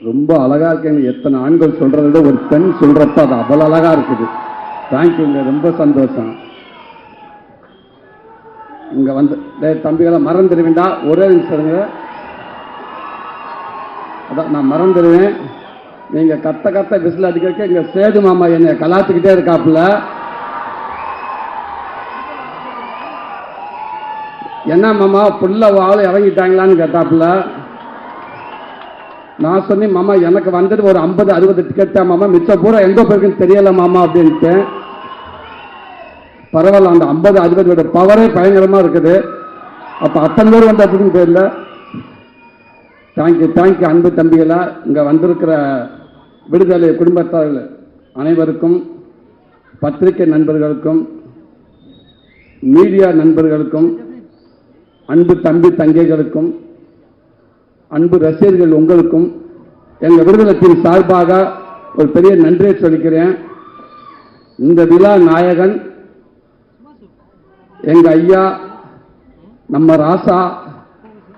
ரொம்ப அழகா இருக்கீங்க. எத்தனை ஆண்கள் சொல்றதை விட ஒரு பெண் சொல்றப்ப அது அவ்வளவு அழகா இருக்குது. தேங்க்யூங்க, ரொம்ப சந்தோஷம். இங்க வந்து தம்பிகளை மறந்துடுவேண்டா, ஒரே நிமிஷம். அதான் நான் மறந்துடுவேன். நீங்க கத்த கத்த விசில் அடிக்க இங்க சேது மாமா என்னை கலாத்துக்கிட்டே இருக்காப்புல. என்ன மாமா புள்ள ஆளு இறங்கிட்டாங்களான்னு கேட்டாப்புல. நான் சொன்னேன், மாமா எனக்கு வந்துட்டு ஒரு 50-60 டிக்கெட் தான் மாமா, மிச்ச பூரா எங்க போயிருக்குன்னு தெரியல மாமா அப்படின்ட்டு. பரவாயில்ல, அந்த 50-60 பவரே பயங்கரமா இருக்குது. அப்ப அத்தனை பேர் வந்து அப்படின்னு தெரியல. தேங்க்யூ தேங்க்யூ அன்பு தம்பிகளா. இங்க வந்திருக்கிற விடுதலை குடும்பத்தார்கள் அனைவருக்கும், பத்திரிகை நண்பர்களுக்கும், மீடியா நண்பர்களுக்கும், அன்பு தம்பி தங்கைகளுக்கும், அன்பு ரசிகர்கள் உங்களுக்கும் எங்க விடுதலையின் சார்பாக ஒரு பெரிய நன்றியை சொல்லிக்கிறேன். இந்த விழா நாயகன் எங்க ஐயா, நம்ம ராசா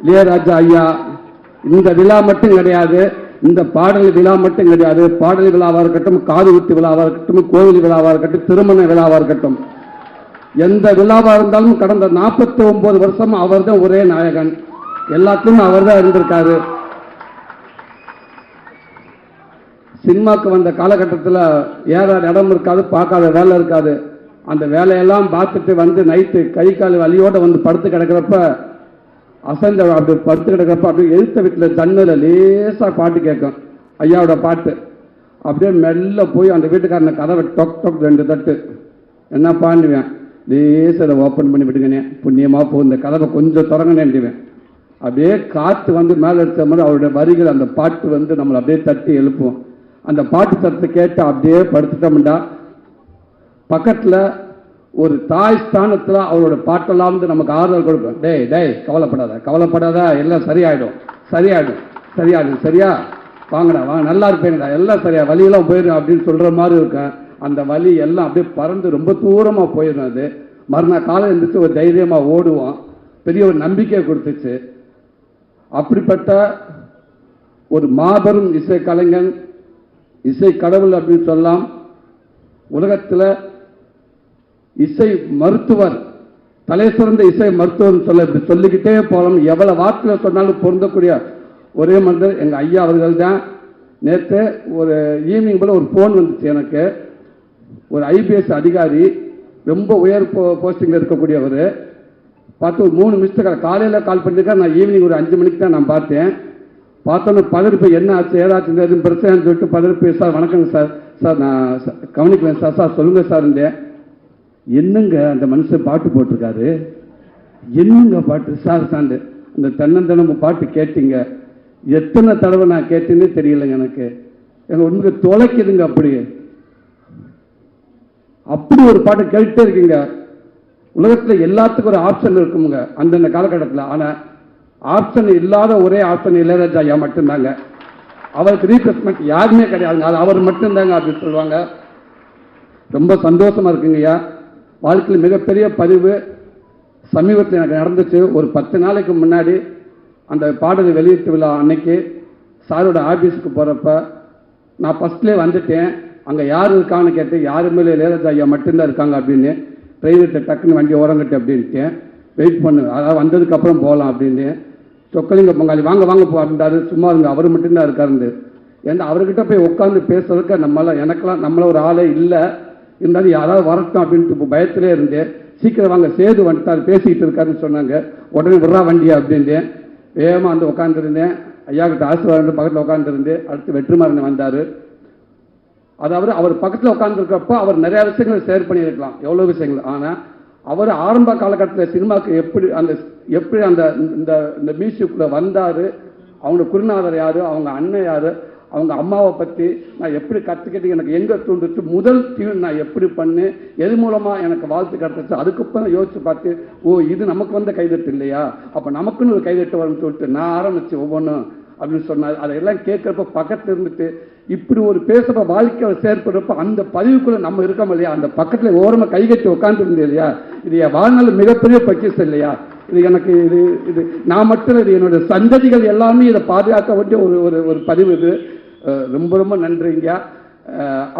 இளையராஜா ஐயா. இந்த விழா மட்டும் கிடையாது, இந்த பாடல் விழா மட்டும் கிடையாது. பாடல் விழாவாக இருக்கட்டும், காது குத்து விழாவாக இருக்கட்டும், கோவில் விழாவாக இருக்கட்டும், திருமண விழாவாக இருக்கட்டும், எந்த விழாவாக இருந்தாலும் கடந்த 49 வருஷம் அவர் தான் ஒரே நாயகன். எல்லாத்துக்கும் அவர் தான் இருந்திருக்காரு. சினிமாக்கு வந்த காலகட்டத்தில் ஏறாத இடம் இருக்காது, பார்க்காத வேலை இருக்காது. அந்த வேலையெல்லாம் பார்த்துட்டு வந்து நைட்டு கை கால் வலியோடு வந்து படுத்து கிடக்கிறப்ப, அசந்த அப்படி படுத்து கிடக்கிறப்ப அப்படியே எழுத்த வீட்டில் ஜன்னல லேசாக பாட்டு கேட்கும், ஐயாவோட பாட்டு. அப்படியே மெல்ல போய் அந்த வீட்டுக்காரனை கதவை டொக் டொக் 2 தட்டு. என்ன பாண்டுவேன், லேசாக ஓப்பன் பண்ணி விட்டுங்கண்ணே, புண்ணியமாக போ, இந்த கதவை கொஞ்சம் திறங்கனேன்டுவேன். அப்படியே காற்று வந்து மேலே எடுத்த மாதிரி அவருடைய வரிகள், அந்த பாட்டு வந்து நம்மளை அப்படியே தட்டி எழுப்பும். அந்த பாட்டு சத்தத்தை கேட்டு அப்படியே படுத்துட்டோம்டா, பக்கத்தில் ஒரு தாய் ஸ்தானத்தில் அவரோட பாட்டெல்லாம் வந்து நமக்கு ஆறுதல் கொடுக்கும். டேய் டேய் கவலைப்படாத கவலைப்படாத, எல்லாம் சரியாயிடும் சரியாயிடும் சரியாயிடும், சரியா வாங்கடா வாங்க, நல்லா இருப்பேங்கடா, எல்லாம் சரியா, வலியெல்லாம் போயிடும் அப்படின்னு சொல்கிற மாதிரி இருக்கும். அந்த வலி எல்லாம் அப்படியே பறந்து ரொம்ப தூரமாக போயிடும். அது மறுநாள் காலம் இருந்துச்சு ஒரு தைரியமாக ஓடுவோம். பெரிய ஒரு நம்பிக்கையை கொடுத்துச்சு. அப்படிப்பட்ட ஒரு மாபெரும் இசை கலைஞன், இசை கடவுள் அப்படின்னு சொல்லலாம். உலகத்தில் இசை மருத்துவர், தலை சிறந்த இசை மருத்துவர் சொல்லிக்கிட்டே போகலாம். எவ்வளவு வார்த்தையில் சொன்னாலும் பொருந்தக்கூடிய ஒரே மனிதர் எங்கள் ஐயா அவர்கள் தான். நேற்று ஒரு ஈவினிங் போல ஒரு ஃபோன் வந்துச்சு எனக்கு. ஒரு ஐபிஎஸ் அதிகாரி, ரொம்ப உயர் போஸ்டிங்கில் இருக்கக்கூடியவர். பார்த்து ஒரு 3 மிஸ்டேக் காலையில் கால் பண்ணியிருக்கேன். நான் ஈவினிங் ஒரு 5 மணிக்கு தான் நான் பார்த்தேன். பார்த்தோன்னு பதறிப்பு, என்ன ஆச்சு ஏதாச்சும் எதுவும் பிரச்சனைன்னு சொல்லிட்டு பதறிப்பு, சார் வணக்கங்க சார், சார் நான் கவனிக்கலேன் சார், சார் சொல்லுங்கள் சார் இருந்தேன். என்னங்க அந்த மனுஷன் பாட்டு போட்டிருக்காரு, என்னங்க பாட்டு சார் சாண்டு, அந்த தென்னந்தனமும் பாட்டு கேட்டீங்க, எத்தனை தடவை நான் கேட்டேன்னே தெரியலைங்க எனக்கு. எங்க உண்மைக்கு தொலைக்குதுங்க. அப்படி ஒரு பாட்டு கேட்டுட்டே இருக்கீங்க. உலகத்தில் எல்லாத்துக்கும் ஒரு ஆப்ஷன் இருக்குங்க அந்தந்த காலகட்டத்தில். ஆனால் ஆப்ஷன் இல்லாத ஒரே ஆப்ஷன் இளையராஜா ஐயா மட்டும்தாங்க. அவருக்கு ரீப்ளேஸ்மெண்ட் யாருமே கிடையாதுங்க, அது அவர் மட்டும்தாங்க அப்படின்னு சொல்லுவாங்க. ரொம்ப சந்தோஷமா இருக்குங்க ஐயா. வாழ்க்கையில் மிகப்பெரிய பதிவு சமீபத்தில் எனக்கு நடந்துச்சு. ஒரு 10 நாளைக்கு முன்னாடி அந்த பாடலை வெளியிட்டு விழா அன்னைக்கு சாரோட ஆஃபீஸுக்கு போகிறப்ப நான் ஃபஸ்ட்லேயே வந்துட்டேன். அங்கே யார் இருக்கான்னு கேட்டு, யாருமே இளையராஜா ஐயா மட்டும்தான் இருக்காங்க அப்படின்னு. ப்ரைவேட்டை டக்குன்னு வண்டி ஓரங்கட்டு அப்படின்ட்டு வெயிட் பண்ணு, அதாவது வந்ததுக்கப்புறம் போகலாம் அப்படின்னு. சொக்கலிங்க பொங்காளி வாங்க வாங்க போ அப்படின்றாரு. சும்மா இருங்க, அவர் மட்டும்தான் இருக்காருன்னு. ஏன்னா அவர்கிட்ட போய் உட்காந்து பேசுறதுக்கு எனக்கெல்லாம் நம்மள ஒரு ஆளே இல்லை. இருந்தாலும் யாராவது வரட்டும் அப்படின்ட்டு பயத்திலே இருந்தேன். சீக்கிரம் வாங்க, சேது வந்துட்டார், பேசிக்கிட்டு இருக்காருன்னு சொன்னாங்க. உடனே விட்றா வண்டியா அப்படின்ட்டு வேகமாக வந்து உட்காந்துருந்தேன். ஐயா கிட்ட ஆசீர்வாதம் பக்கத்தில் உட்காந்துருந்தேன். அடுத்து வெற்றிமாறன் வந்தார். அதாவது அவர் பக்கத்தில் உட்காந்துருக்கப்போ அவர் நிறையா விஷயங்களை ஷேர் பண்ணியிருக்கலாம், எவ்வளோ விஷயங்கள். ஆனால் அவர் ஆரம்ப காலகட்டத்தில் சினிமாவுக்கு எப்படி அந்த இந்த மியூசிக்குள்ளே வந்தார், அவங்க குருநாதர் யார், அவங்க அண்ணன் யார், அவங்க அம்மாவை பற்றி நான் எப்படி கற்றுக்கிட்டு எனக்கு எங்கே தூண்டுச்சு, முதல் டியூன் நான் எப்படி பண்ணேன், எது மூலமாக எனக்கு வாழ்த்து கிடச்சிச்சு. அதுக்கப்புறம் யோசிச்சு பார்த்து, ஓ இது நமக்கு வந்த கைதட்டு இல்லையா, அப்போ நமக்குன்னு ஒரு கைதட்டு வரும்னு சொல்லிட்டு நான் ஆரம்பிச்சு ஒவ்வொன்றும் அப்படின்னு சொன்னார். அதையெல்லாம் கேட்குறப்ப பக்கத்தில் இருந்துட்டு இப்படி ஒரு பேசுகிற வாழ்க்கையை செயற்படுறப்ப அந்த பதிவுக்குள்ளே நம்ம இருக்கோம் இல்லையா, அந்த பக்கத்தில் ஓரமாக கைகட்டி உட்காந்துருந்தது இல்லையா, இது என் வாழ்நாள் மிகப்பெரிய பக்கிஸ் இல்லையா. இது எனக்கு இது இது நான் மட்டும் இது என்னுடைய சந்ததிகள் எல்லாமே இதை பாதுகாக்க வேண்டிய ஒரு ஒரு ஒரு பதிவு இது. ரொம்ப ரொம்ப நன்றிங்க.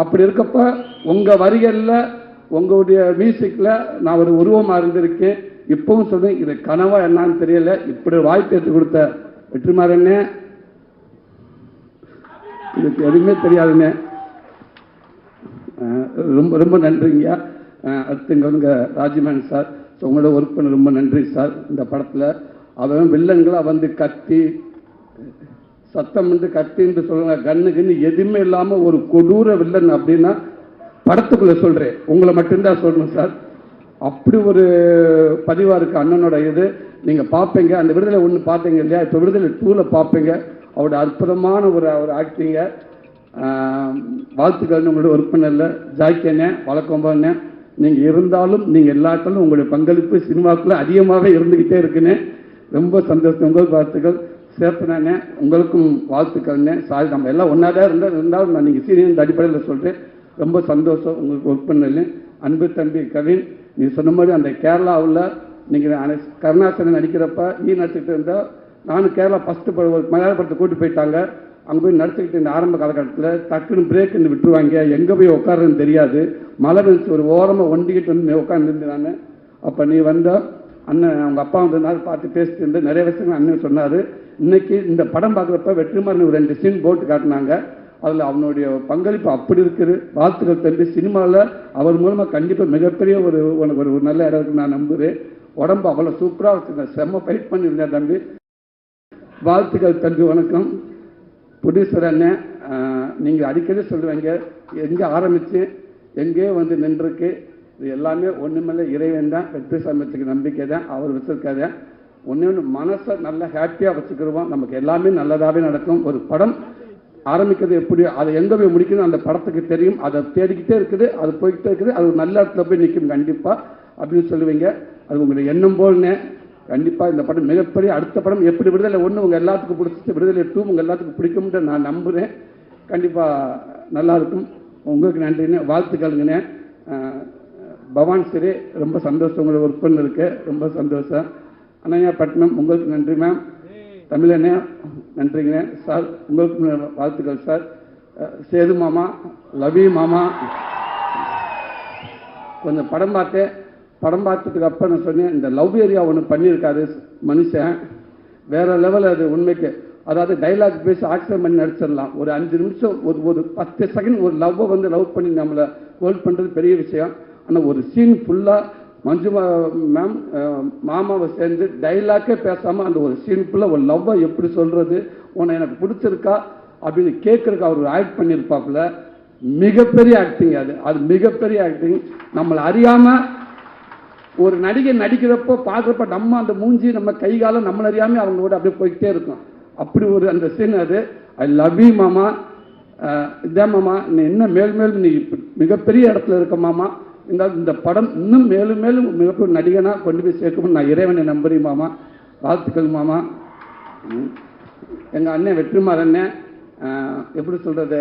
அப்படி இருக்கப்ப உங்கள் வரிகளில் உங்களுடைய மியூசிக்கில் நான் ஒரு உருவமாக இருந்திருக்கேன். இப்பவும் சொல்றேன், இது கனவா என்னன்னு தெரியல. இப்படி வாய்ப்பு எடுத்து கொடுத்த வெற்றிமாறனே, இதுக்கு எதுவுமே தெரியாதுங்க. ரொம்ப ரொம்ப நன்றிங்க. அடுத்துங்க வந்து ராஜ்மேன் சார், உங்களோட ஒர்க் பண்ண ரொம்ப நன்றி சார். இந்த படத்தில் அவன் வில்லன்களை வந்து கத்தி சத்தம் வந்து கத்தின்னு சொல்லுங்க, கண்ணு கண்ணு எதுவுமே இல்லாமல் ஒரு கொடூர வில்லன் அப்படின்னா படத்துக்குள்ளே சொல்கிறேன், உங்களை மட்டும்தான் சொல்லணும் சார். அப்படி ஒரு பதிவாக இருக்குது அண்ணனோட இது. நீங்கள் பார்ப்பீங்க, அந்த விடுதலை ஒன்று பார்த்தீங்க இல்லையா, இப்போ விடுதலை 2ல் பார்ப்பீங்க. அவரோட அற்புதமான ஒரு ஆக்டிங்க. வாழ்த்துக்கள் உங்களோட ஒர்க் பண்ணல ஜாக்கியண்ணே, வழக்கம்பண்ணே. நீங்கள் இருந்தாலும் நீங்கள் எல்லாத்தாலும் உங்களுடைய பங்களிப்பு சினிமாக்குள்ள அதிகமாகவே இருந்துக்கிட்டே இருக்குன்னு ரொம்ப சந்தோஷம். உங்களுக்கு வாழ்த்துக்கள். சேர்த்துனானே உங்களுக்கும் வாழ்த்துக்கள்னே. சாரி, நம்ம எல்லாம் ஒன்றா தான் இருந்தாலும் நான் நீங்கள் சீனியர் அடிப்படையில் சொல்கிறேன். ரொம்ப சந்தோஷம் உங்களுக்கு ஒர்க் பண்ணல. அன்பு தம்பி கவின், நீ சொன்ன மாதிரி அந்த கேரளாவில் நீங்கள் கருணாசனன் நடிக்கிறப்ப நீ நடிச்சுக்கிட்டு இருந்தால், நானும் கேரளா ஃபஸ்ட்டு மலையாள படத்தை கூட்டி போயிட்டாங்க. அங்கே போய் நடிச்சுக்கிட்டு இந்த ஆரம்ப காலகட்டத்தில் டக்குன்னு பிரேக்குன்னு விட்டுருவாங்க, எங்கே போய் உட்காருன்னு தெரியாது. மழை பெஞ்சு ஒரு ஓரமாக ஒண்டிக்கிட்டு வந்து உட்காந்துருந்து நான். அப்போ நீ வந்தால் அண்ணன் அவங்க அப்பா வந்ததுனால பார்த்து பேசிட்டு இருந்து நிறைய விஷயங்கள் அண்ணன் சொன்னார். இன்னைக்கு இந்த படம் பார்க்குறப்ப வெற்றிமாறன் ஒரு 2 சீன் போட்டு காட்டினாங்க. அதில் அவனுடைய பங்களிப்பு அப்படி இருக்குது. வாழ்த்துக்கள் தம்பி. சினிமாவில் அவர் மூலமாக கண்டிப்பாக மிகப்பெரிய உனக்கு ஒரு நல்ல இடம் இருக்குன்னு நான் நம்புகிறேன். உடம்பு அவ்வளோ சூப்பராக வச்சுருந்தேன், செம்ம ஃபைட் பண்ணியிருந்தேன் தம்பி. வாழ்த்துக்கள் தம்பி. வணக்கம். ப்ரொடியூசர் அண்ணன், நீங்கள் அடிக்கடி சொல்லுவீங்க, எங்கே ஆரம்பித்து எங்கேயோ வந்து நின்றுருக்கு. இது எல்லாமே ஒன்றுமில்லை, இறைவன் தான். வெற்றி சமயத்துக்கு நம்பிக்கை தான், அவர் வச்சுருக்காரு. ஒன்று மனசை நல்லா ஹாப்பியாக வச்சுக்கிடுவோம், நமக்கு எல்லாமே நல்லதாகவே நடக்கும். ஒரு படம் ஆரம்பிக்கிறது எப்படி, அதை எங்கே போய் முடிக்கணும் அந்த படத்துக்கு தெரியும். அதை தேடிக்கிட்டே இருக்குது, அது போய்கிட்டே இருக்குது. அது ஒரு நல்ல இடத்துல போய் நிற்கும் கண்டிப்பாக அப்படின்னு சொல்லுவீங்க. அது உங்களுடைய எண்ணம் போல்னே. கண்டிப்பாக இந்த படம் மிகப்பெரிய அடுத்த படம் எப்படி விடுதலை 1 உங்கள் எல்லாத்துக்கும் பிடிச்சிட்டு, விடுதலை 2 உங்கள் எல்லாத்துக்கும் பிடிக்கும்னு நான் நம்புகிறேன். கண்டிப்பாக நல்லாயிருக்கும். உங்களுக்கு நன்றிண்ணே, வாழ்த்துக்களுங்கண்ணே. பவான் சரி, ரொம்ப சந்தோஷம் உங்களை ஒர்க் பண்ணிருக்கு, ரொம்ப சந்தோஷம். அண்ணா பட்டினம், உங்களுக்கு நன்றி மேம். தமிழண்ணே நன்றிங்கண்ணே. சார் உங்களுக்கு வாழ்த்துக்கள் சார். சேது மாமா, லவி மாமா, கொஞ்சம் படம் பார்த்தேன். படம் பார்த்ததுக்கு அப்புறம் நான் சொன்னேன், இந்த லவ் ஏரியா ஒன்று பண்ணியிருக்காரு மனுஷன், வேற லெவல். அது உண்மைக்கு, அதாவது டைலாக் பேசி ஆக்ஷன் பண்ணி நடிச்சிடலாம். ஒரு 5 நிமிஷம் ஒரு 10 செகண்ட் ஒரு லவ்வை வந்து லவ் பண்ணி நம்மளை ஹோல்ட் பண்ணுறது பெரிய விஷயம். ஆனால் ஒரு சீன் ஃபுல்லாக மஞ்சு மேம் மாமாவை சேர்ந்து டைலாக்கே பேசாமல் அந்த ஒரு சீன் ஃபுல்லாக ஒரு லவ்வை எப்படி சொல்கிறது, உன்னை எனக்கு பிடிச்சிருக்கா அப்படின்னு கேட்குறக்கு அவர் ஒரு ஆக்ட் பண்ணியிருப்பாப்புல. மிகப்பெரிய ஆக்டிங் அது மிகப்பெரிய ஆக்டிங். நம்மளை அறியாமல் ஒரு நடிகை நடிக்கிறப்போ பார்க்குறப்ப நம்ம அந்த மூஞ்சி நம்ம கை காலம் நம்மளை அறியாமல் அவங்களோட அப்படியே போய்கிட்டே இருக்கும். அப்படி ஒரு அந்த சீன் அது. ஐ லவ் யூ மாமா. இதான் மாமா, நீ இன்னும் மேலும் நீ மிகப்பெரிய இடத்துல இருக்க மாமா. இந்த படம் இன்னும் மேலும் மிகப்பெரிய நடிகனாக கொண்டு போய் சேர்க்கணும்னு நான் இறைவனை நம்புறேன் மாமா. வாழ்த்துக்கள் மாமா. எங்கள் அண்ணன் வெற்றிமாறன், எப்படி சொல்கிறது,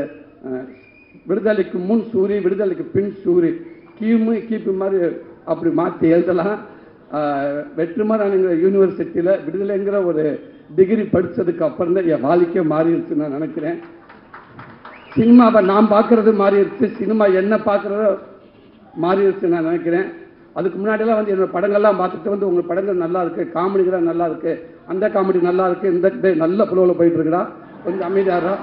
விடுதலைக்கு முன் சூரி, விடுதலைக்கு பின் சூரி, கீப்பு மாதிரி அப்படி மாற்றி எழுதலாம். வெற்றிமாறன்ங்கிற யூனிவர்சிட்டியில் விடுதலைங்கிற ஒரு டிகிரி படித்ததுக்கு அப்புறம் தான் என் வாழ்க்கையே மாறிடுச்சு நான் நினைக்கிறேன். சினிமாவை நான் பார்க்குறது மாறிடுச்சு, சினிமா என்ன பார்க்குறதோ மாறிடுச்சு நான் நினைக்கிறேன். அதுக்கு முன்னாடியெல்லாம் வந்து என்னோடய படங்கள்லாம் பார்த்துட்டு வந்து உங்கள் படங்கள் நல்லா இருக்குது, காமெடிகளாக நல்லா இருக்குது, அந்த காமெடி நல்லா இருக்குது, இந்த நல்ல ஃப்ளோவில் போயிட்டு இருக்குடா, கொஞ்சம் அமைதியாரா,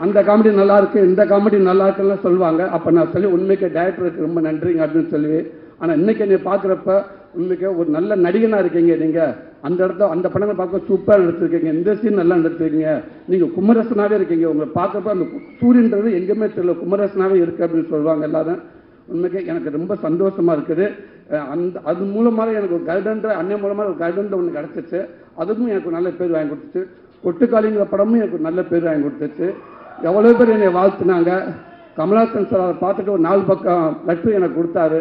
அந்த காமெடி நல்லா இருக்குது, இந்த காமெடி நல்லா இருக்குன்னு சொல்லுவாங்க. அப்போ நான் சொல்லி உண்மைக்கு டைரக்டருக்கு ரொம்ப நன்றிங்க அப்படின்னு சொல்லுவேன். ஆனால் இன்றைக்கி என்னை பார்க்குறப்ப உண்மைக்கு ஒரு நல்ல நடிகனாக இருக்கீங்க நீங்கள். அந்த இடத்த அந்த படங்களை பார்க்க சூப்பராக நடிச்சிருக்கீங்க, இந்த சீன் நல்லா நடிச்சிருக்கீங்க, நீங்கள் குமரசனாகவே இருக்கீங்க. உங்களை பார்க்குறப்ப அந்த சூரியன்றது எங்கேயுமே தெரியல, குமரசனாகவே இருக்குது அப்படின்னு சொல்லுவாங்க எல்லாரும். உண்மைக்கு எனக்கு ரொம்ப சந்தோஷமாக இருக்குது. அது மூலமாக எனக்கு ஒரு கைடன்ற அண்ணன் மூலமாக ஒரு கைடன்ற ஒன்று கிடச்சிச்சு. அதுக்கும் எனக்கு நல்ல பேர் வாங்கி கொடுத்துச்சு. கொட்டுக்காளிங்கிற படமும் எனக்கு நல்ல பேர் வாங்கி கொடுத்துச்சு. எவ்வளோ பேர் என்னை வாழ்த்துனாங்க. கமலஹாசன் சார் அதை பார்த்துட்டு ஒரு 4 பக்கம் லெட்ரு எனக்கு கொடுத்தாரு,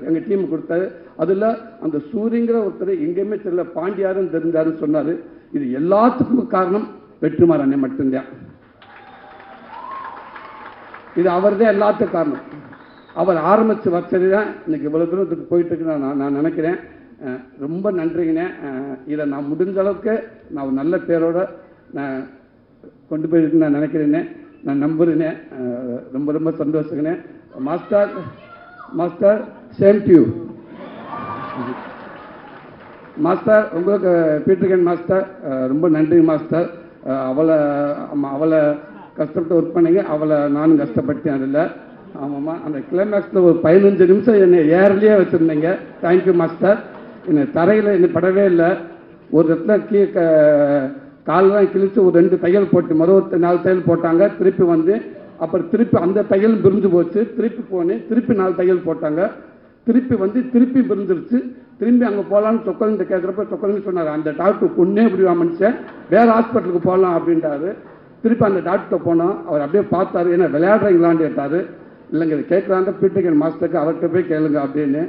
எங்கள் டீமுக்கு கொடுத்தாரு. அதில் அந்த சூரியங்கிற ஒருத்தர் எங்கேயுமே தெரியல, பாண்டியாருன்னு தெரிஞ்சாருன்னு சொன்னார். இது எல்லாத்துக்கும் காரணம் வெற்றிமாறன் அண்ணன் மட்டும்தான். இது அவர் தான் எல்லாத்துக்கும் காரணம். அவர் ஆரம்பித்து வச்சது தான் இன்னைக்கு இவ்வளோ தூரத்துக்கு போயிட்டு இருக்கு நான் நினைக்கிறேன். ரொம்ப நன்றிங்கண்ணே. இதை நான் முடிஞ்ச அளவுக்கு நான் ஒரு நல்ல பேரோட நான் கொண்டு போயிருக்கு நான் நினைக்கிறேன்னே, நான் நம்புறேனே. ரொம்ப ரொம்ப சந்தோஷங்கண்ணே. Master master same to you master. உங்களுக்கு பீட்டர்கன் மாஸ்டர் ரொம்ப நன்றி மாஸ்டர். அவளை கஷ்டப்பட்டு ஒர்க் பண்ணீங்க, அவளை நானும் கஷ்டப்பட்டேன். அதில் ஆமாம்மா, அந்த கிளைமேக்ஸில் ஒரு 15 நிமிஷம் என்னை ஏர்லேயே வச்சுருந்தீங்க. Thank you master. என்னை தரையில் என்னை படவே இல்லை. ஒரு இடத்துல காலெலாம் கிழிச்சு ஒரு 2 தையல் போட்டு ஒரு 4 தையல் போட்டாங்க. திருப்பி வந்து அப்புறம் திருப்பி அந்த தையல் பிரிஞ்சு போச்சு. திருப்பி போனேன், திருப்பி 4 தையல் போட்டாங்க. திருப்பி வந்து திருப்பி பிரிஞ்சிருச்சு. திரும்பி அங்கே போகலான்னு சொக்கலிந்து கேட்குறப்ப சொக்கலிந்து சொன்னார், அந்த டாக்டர் பொண்ணே இப்படி மனுஷன், வேறு ஹாஸ்பிட்டலுக்கு போகலாம் அப்படின்ட்டாரு. திருப்பி அந்த டாக்டர்கிட்ட போனோம். அவர் அப்படியே பார்த்தாரு, ஏன்னா விளையாடுறீங்களான்னு கேட்டார். இல்லைங்க இது கேட்குறாங்க பீட்டர்கன் மாஸ்டருக்கு, அவர்கிட்ட போய் கேளுங்க அப்படின்னு.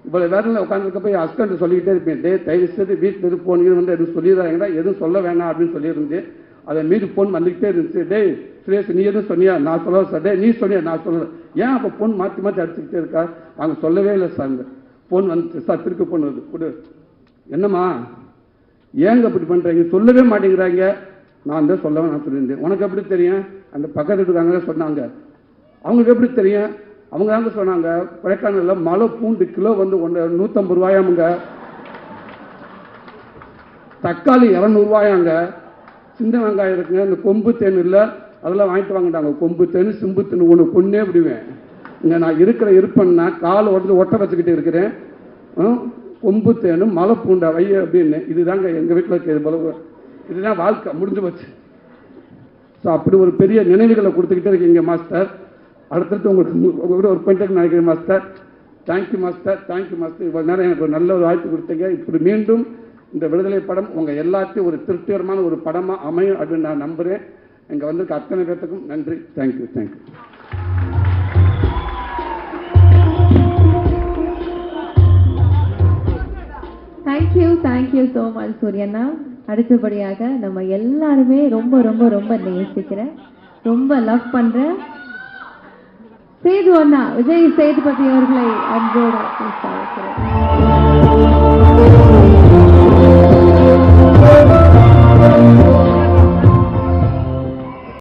இவ்வளோ வேலையில் உட்காந்துருக்க போய் ஹஸ்பண்ட் சொல்லிக்கிட்டே இருப்பேன், தயவு செய்து வீட்டில் இருந்து போனீங்க வந்து எதுவும் சொல்லிடுறாங்கன்னா எதுவும் சொல்ல வேணாம் அப்படின்னு சொல்லியிருந்தேன். அதை மீறி ஃபோன் வந்துக்கிட்டே இருந்துச்சு. டேய் சுரேஷ் நீ எதுவும் சொன்னியா, நான் சொல்ல சார். டே நீ சொன்னியா, நான் சொல்லலை. ஏன் அப்போ ஃபோன் மாற்றி மாற்றி அடிச்சுக்கிட்டே இருக்கா? அவங்க சொல்லவே இல்லை சார். இந்த ஃபோன் வந்துச்சு சார், திருப்பி ஃபோன் வருது கொடு. என்னம்மா ஏங்க அப்படி பண்ணுறீங்க, சொல்லவே மாட்டேங்கிறாங்க. நான் தான் சொல்லவே நான் சொல்லியிருந்தேன். உனக்கு எப்படி தெரியும்? அந்த பக்கத்து வீட்டுக்காரங்க சொன்னாங்க. அவங்களுக்கு எப்படி தெரியும்? அவங்க தாங்க சொன்னாங்க, கொடைக்கானலில் மலை பூண்டு கிலோ வந்து 150 ரூபாயாமுங்க, தக்காளி 200 ரூபாயாங்க, சின்ன வெங்காயம் இருக்குங்க, இந்த கொம்பு தேன் இல்லை அதெல்லாம் வாங்கிட்டு வாங்கிட்டாங்க. கொம்பு தேன் சிம்பு தேன் ஒன்று பொண்ணே விடுவேன். இங்கே நான் இருக்கிற இருப்பேன்னா காலை ஒட்ட வச்சுக்கிட்டு இருக்கிறேன். கொம்பு தேனும் மலை பூண்டா வைய அப்படின்னு. இதுதாங்க எங்கள் வீட்டில் இருக்கிறது போல. இதுதான் வாழ்க்கை முடிஞ்சு போச்சு. ஸோ அப்படி ஒரு பெரிய நினைவுகளை கொடுத்துக்கிட்டே இருக்கீங்க மாஸ்டர். அடுத்தடுத்து உங்களுக்கு ஒரு பண்ணிட்டு நினைக்கிறேன் master. Thank you master, thank you master. இவ்வளோ நேரம் எனக்கு ஒரு நல்ல ஒரு வாய்ப்பு கொடுத்தீங்க. இப்படி மீண்டும் இந்த விடுதலை படம் உங்கள் எல்லாத்தையும் ஒரு திருப்திகரமான ஒரு படமாக அமையும் அப்படின்னு நான் நம்புகிறேன். இங்கே வந்திருக்க அத்தனை பேர்த்துக்கும் நன்றி. Thank you thank you. Thank you so much சூரியண்ணா. அடுத்தபடியாக நம்ம எல்லாருமே ரொம்ப ரொம்ப ரொம்ப நேசிக்கிறேன், ரொம்ப லவ் பண்றேன் சேது அண்ணா, விஜய் சேதுபதி அவர்களை அன்போடு